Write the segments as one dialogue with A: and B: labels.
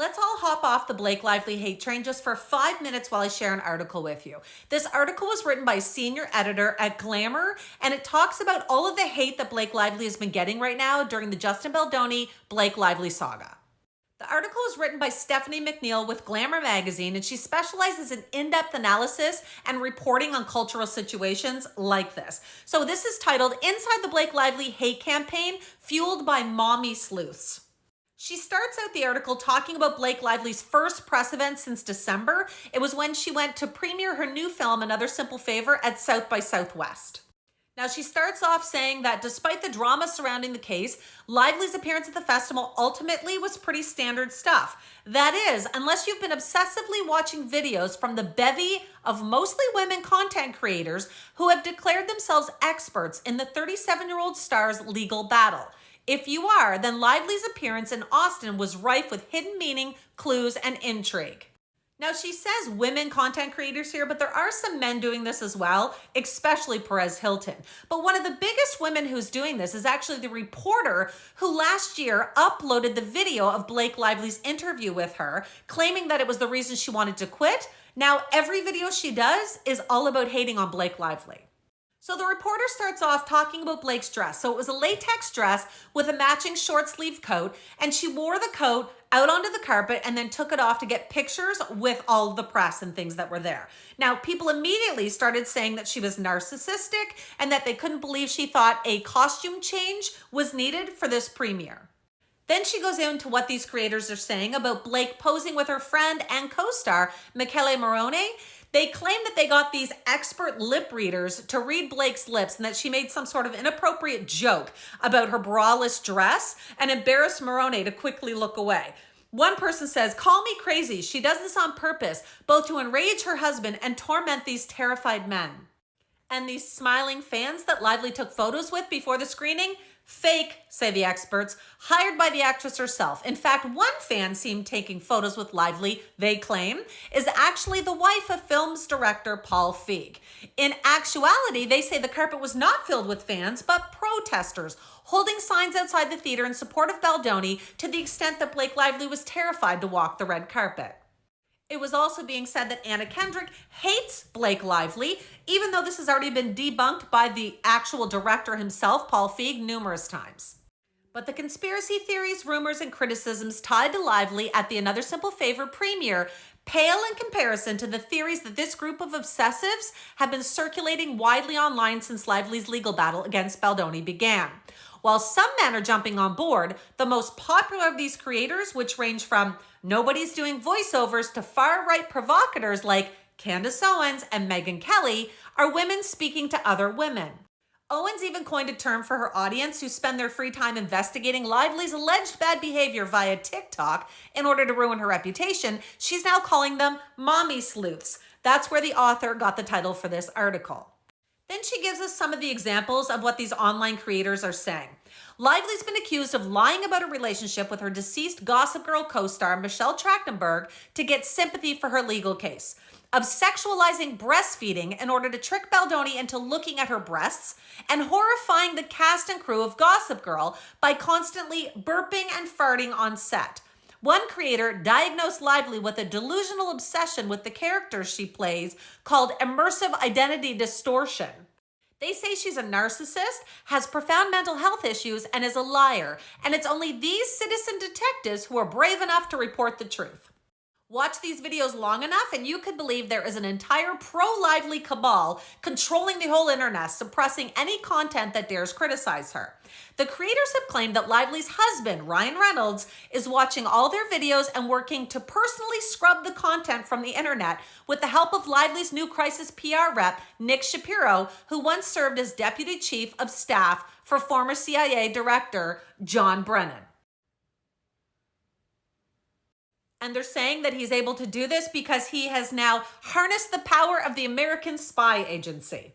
A: Let's all hop off the Blake Lively hate train just for 5 minutes while I share an article with you. This article was written by a senior editor at Glamour, and it talks about all of the hate that Blake Lively has been getting right now during the Justin Baldoni-Blake Lively saga. The article is written by Stephanie McNeil with Glamour magazine, and she specializes in in-depth analysis and reporting on cultural situations like this. So this is titled, Inside the Blake Lively Hate Campaign, Fueled by Mommy Sleuths. She starts out the article talking about Blake Lively's first press event since December. It was when she went to premiere her new film, Another Simple Favor, at South by Southwest. Now, she starts off saying that despite the drama surrounding the case, Lively's appearance at the festival ultimately was pretty standard stuff. That is, unless you've been obsessively watching videos from the bevy of mostly women content creators who have declared themselves experts in the 37-year-old star's legal battle. If you are, then Lively's appearance in Austin was rife with hidden meaning, clues, and intrigue. Now, she says women content creators here, but there are some men doing this as well, especially Perez Hilton. But one of the biggest women who's doing this is actually the reporter who last year uploaded the video of Blake Lively's interview with her, claiming that it was the reason she wanted to quit. Now, every video she does is all about hating on Blake Lively. So the reporter starts off talking about Blake's dress. So it was a latex dress with a matching short sleeve coat, and she wore the coat out onto the carpet and then took it off to get pictures with all the press and things that were there. Now, people immediately started saying that she was narcissistic and that they couldn't believe she thought a costume change was needed for this premiere. Then she goes into what these creators are saying about Blake posing with her friend and co-star, Michele Morrone. They claim that they got these expert lip readers to read Blake's lips and that she made some sort of inappropriate joke about her braless dress and embarrassed Morrone to quickly look away. One person says, "Call me crazy. She does this on purpose, both to enrage her husband and torment these terrified men." And these smiling fans that Lively took photos with before the screening? Fake, say the experts, hired by the actress herself. In fact, one fan seen taking photos with Lively, they claim, is actually the wife of film's director Paul Feig. In actuality, they say the carpet was not filled with fans, but protesters, holding signs outside the theater in support of Baldoni to the extent that Blake Lively was terrified to walk the red carpet. It was also being said that Anna Kendrick hates Blake Lively, even though this has already been debunked by the actual director himself, Paul Feig, numerous times. But the conspiracy theories, rumors, and criticisms tied to Lively at the Another Simple Favor premiere pale in comparison to the theories that this group of obsessives have been circulating widely online since Lively's legal battle against Baldoni began. While some men are jumping on board, the most popular of these creators, which range from nobody's doing voiceovers to far-right provocateurs like Candace Owens and Megyn Kelly, are women speaking to other women. Owens even coined a term for her audience who spend their free time investigating Lively's alleged bad behavior via TikTok in order to ruin her reputation. She's now calling them mommy sleuths. That's where the author got the title for this article. Then she gives us some of the examples of what these online creators are saying. Lively's been accused of lying about a relationship with her deceased Gossip Girl co-star Michelle Trachtenberg to get sympathy for her legal case, of sexualizing breastfeeding in order to trick Baldoni into looking at her breasts, and horrifying the cast and crew of Gossip Girl by constantly burping and farting on set. One creator diagnosed Lively with a delusional obsession with the characters she plays called immersive identity distortion. They say she's a narcissist, has profound mental health issues, and is a liar. And it's only these citizen detectives who are brave enough to report the truth. Watch these videos long enough and you could believe there is an entire pro-Lively cabal controlling the whole internet, suppressing any content that dares criticize her. The creators have claimed that Lively's husband, Ryan Reynolds, is watching all their videos and working to personally scrub the content from the internet with the help of Lively's new crisis PR rep, Nick Shapiro, who once served as deputy chief of staff for former CIA director John Brennan. And they're saying that he's able to do this because he has now harnessed the power of the American spy agency.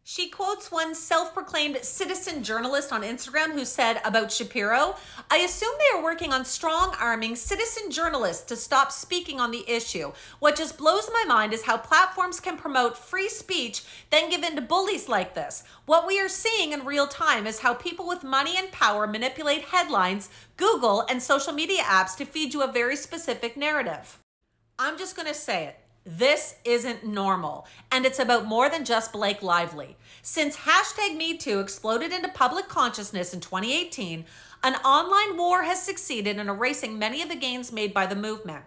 A: She quotes one self-proclaimed citizen journalist on Instagram who said about Shapiro, "I assume they are working on strong-arming citizen journalists to stop speaking on the issue. What just blows my mind is how platforms can promote free speech, then give in to bullies like this. What we are seeing in real time is how people with money and power manipulate headlines, Google, and social media apps to feed you a very specific narrative." I'm just going to say it. This isn't normal, and it's about more than just Blake Lively. Since hashtag MeToo exploded into public consciousness in 2018, an online war has succeeded in erasing many of the gains made by the movement.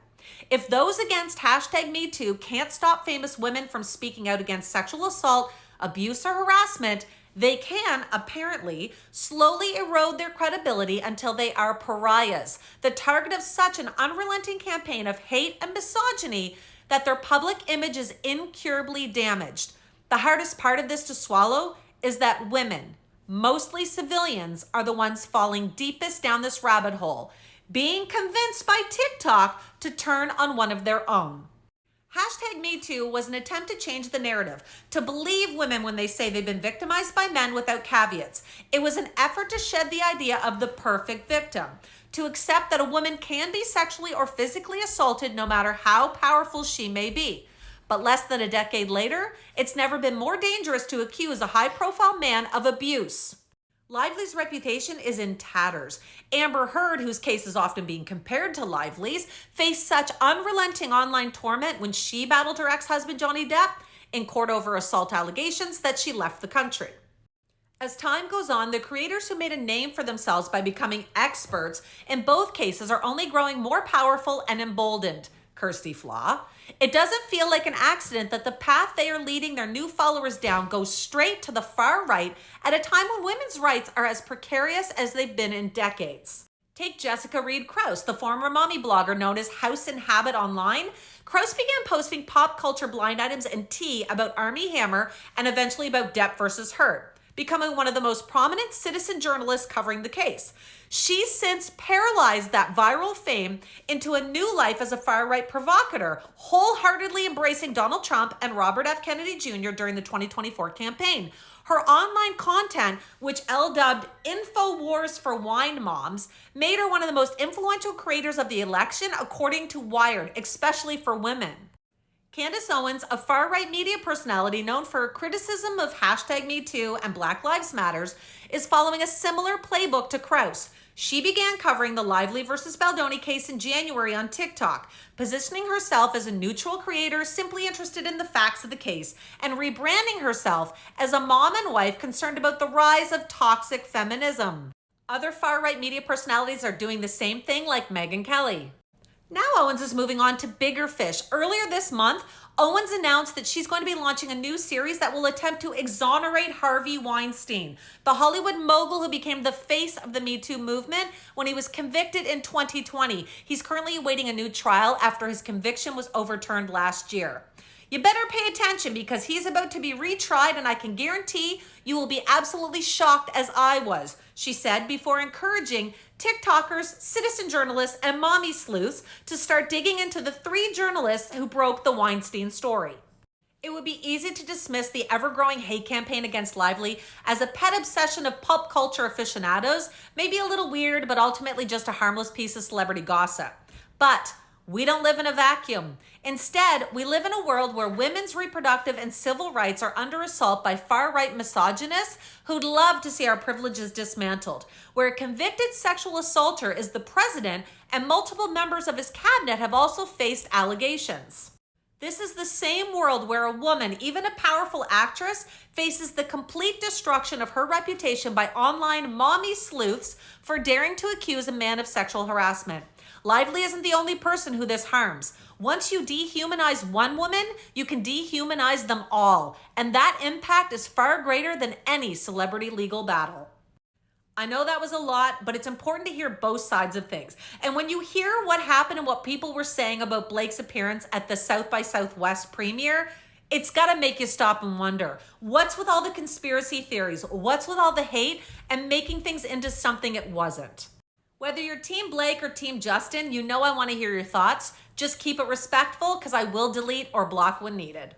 A: If those against hashtag MeToo can't stop famous women from speaking out against sexual assault, abuse, or harassment, they can, apparently, slowly erode their credibility until they are pariahs, the target of such an unrelenting campaign of hate and misogyny that their public image is incurably damaged. The hardest part of this to swallow is that women, mostly civilians, are the ones falling deepest down this rabbit hole, being convinced by TikTok to turn on one of their own. Hashtag MeToo was an attempt to change the narrative, to believe women when they say they've been victimized by men without caveats. It was an effort to shed the idea of the perfect victim, to accept that a woman can be sexually or physically assaulted no matter how powerful she may be. But less than a decade later, it's never been more dangerous to accuse a high-profile man of abuse. Lively's reputation is in tatters. Amber Heard, whose case is often being compared to Lively's, faced such unrelenting online torment when she battled her ex-husband Johnny Depp in court over assault allegations that she left the country. As time goes on, the creators who made a name for themselves by becoming experts in both cases are only growing more powerful and emboldened. Kirsty Flaw. It doesn't feel like an accident that the path they are leading their new followers down goes straight to the far right at a time when women's rights are as precarious as they've been in decades. Take Jessica Reed Krause, the former mommy blogger known as House and Habit Online. Krause began posting pop culture blind items and tea about Armie Hammer and eventually about Depp versus Heard, becoming one of the most prominent citizen journalists covering the case. She's since paralyzed that viral fame into a new life as a far-right provocateur, wholeheartedly embracing Donald Trump and Robert F. Kennedy Jr. during the 2024 campaign. Her online content, which Elle dubbed InfoWars for Wine Moms, made her one of the most influential creators of the election, according to Wired, especially for women. Candace Owens, a far-right media personality known for her criticism of hashtag MeToo and Black Lives Matters, is following a similar playbook to Krause. She began covering the Lively versus Baldoni case in January on TikTok, positioning herself as a neutral creator simply interested in the facts of the case, and rebranding herself as a mom and wife concerned about the rise of toxic feminism. Other far-right media personalities are doing the same thing, like Megyn Kelly. Now Owens is moving on to bigger fish. Earlier this month, Owens announced that she's going to be launching a new series that will attempt to exonerate Harvey Weinstein, the Hollywood mogul who became the face of the Me Too movement when he was convicted in 2020. He's currently awaiting a new trial after his conviction was overturned last year. You better pay attention because he's about to be retried, and I can guarantee you will be absolutely shocked as I was, she said, before encouraging TikTokers, citizen journalists, and mommy sleuths to start digging into the 3 journalists who broke the Weinstein story. It would be easy to dismiss the ever-growing hate campaign against Lively as a pet obsession of pop culture aficionados, maybe a little weird, but ultimately just a harmless piece of celebrity gossip. But we don't live in a vacuum. Instead, we live in a world where women's reproductive and civil rights are under assault by far-right misogynists who'd love to see our privileges dismantled, where a convicted sexual assaulter is the president and multiple members of his cabinet have also faced allegations. This is the same world where a woman, even a powerful actress, faces the complete destruction of her reputation by online mommy sleuths for daring to accuse a man of sexual harassment. Lively isn't the only person who this harms. Once you dehumanize one woman, you can dehumanize them all, and that impact is far greater than any celebrity legal battle. I know that was a lot, but it's important to hear both sides of things. And when you hear what happened and what people were saying about Blake's appearance at the South by Southwest premiere, it's got to make you stop and wonder, what's with all the conspiracy theories? What's with all the hate and making things into something it wasn't? Whether you're Team Blake or Team Justin, you know I want to hear your thoughts. Just keep it respectful because I will delete or block when needed.